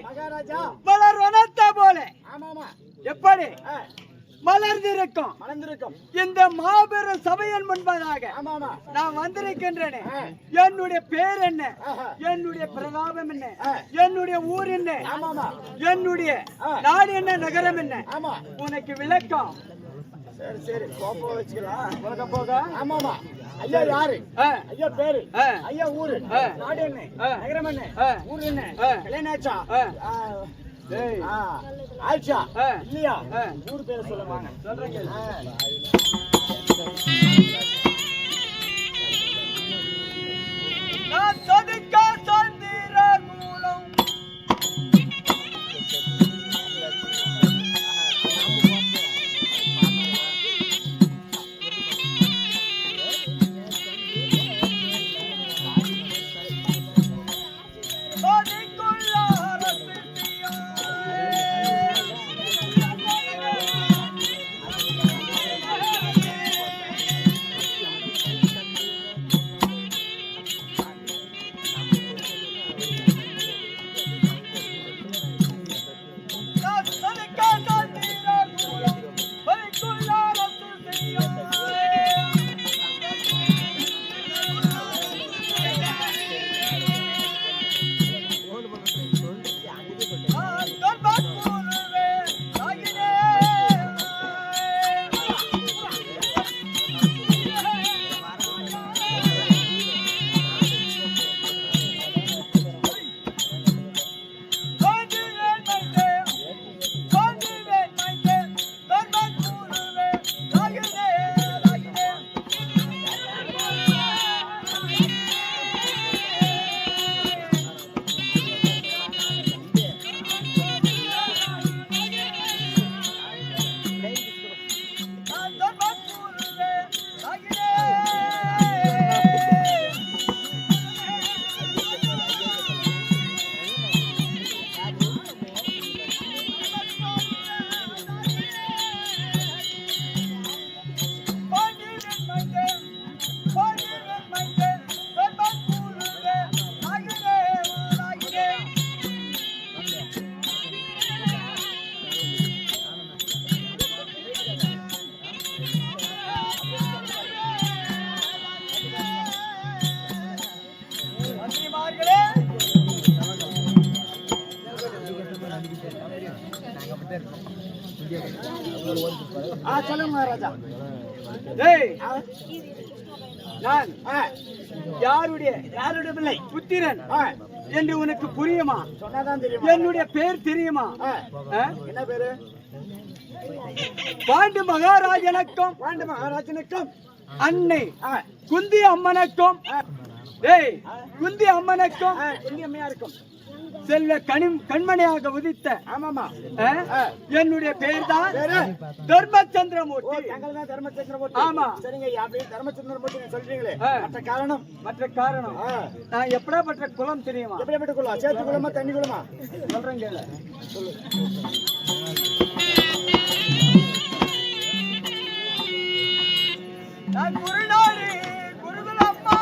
மகாராஜா மலர் வனத்தை போல எப்படி மலர்ந்திருக்கும் இந்த மாபெரும் சபையின் முன்பதாக நான் வந்திருக்கின்றேன். என்னுடைய பேர் என்ன, என்னுடைய பிரதாபம் என்ன, என்னுடைய ஊர் என்ன, என்னுடைய நாடு என்ன, நகரம் என்ன, உனக்கு விளக்கம். சரி சரி கோப்பா வச்சுக்கலாம் போக. ஆமாமா ஐயா யாரு, ஐயா பேரு, ஐயா ஊரு, நாடு என்ன, நகரம் என்ன, ஊர் என்ன, கல்யாணாச்சா, ஆயிடுச்சா இல்லையா, ஊர் பேரை சொல்ல வாங்க சொல்றேன். சொல்லுங்க மகாராஜா. நான் யாருடைய பிள்ளை புத்திரன் என்று உனக்கு புரியுமா? சொன்னாதான் தெரியும். என்னுடைய பேர் தெரியுமா? என்ன பேரு? பாண்டு மகாராஜனுக்கும் அன்னை குந்தி அம்மனுக்கும் குந்தி அம்மனுக்கும் குந்தி அம்மையாருக்கும் செல்வ கண்மணியாக உதித்த என்னுடைய பெயர் தான் தர்மச்சந்திரமூர்த்தி. தர்மச்சந்திரமூர்த்தி. ஆமா சரிங்க. தர்மச்சந்திரமூர்த்தி சொல்றீங்களே, மற்ற காரணம் நான் எப்படிப்பட்ட குலம் தெரியுமா? எப்படிப்பட்ட குலம்? சேத்து குலமா தண்ணி குலமா? சொல்றேங்க. நான் குருநாடு குருகுலம்மா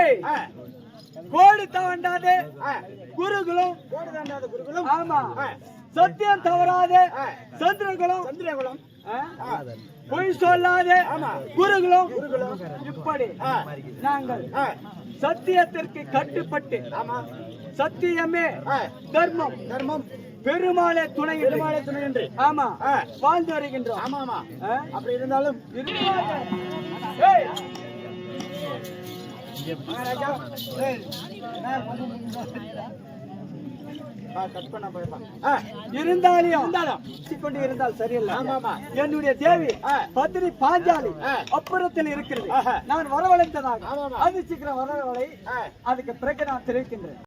ஏய் கோடு தவண்டாது குருகுலம் கோடு தாண்டாத குருகுலம் ஆமா சத்தியம் தவறாது சந்திரகுலம் சந்திரகுலம் பொய் சொல்லாது குருகுலம் குருகுலம் இப்படி நாங்கள் சத்தியத்திற்கு கட்டுப்பட்டு சத்தியமே தர்மம் தர்மம் பெருமாளே துணை பெருமாளே துணை என்று ஆமா வாழ்ந்து வருகின்றோம் ஆமா ஆமா அப்படி இருந்தாலும் ஏய், ராஜா கட் பண்ண போயிருப்பான் இருந்தாலும் கொண்டு இருந்தால் சரியில்லை ஆமாமா என்னுடைய தேவி பத்தினி பாஞ்சாலி அப்புறத்தில் இருக்கிறது நான் வரவழைத்ததாக ஆமாமா அது சீக்கிரம் வரவழை அதுக்கு பிறகு நான் தெரிவிக்கின்றேன்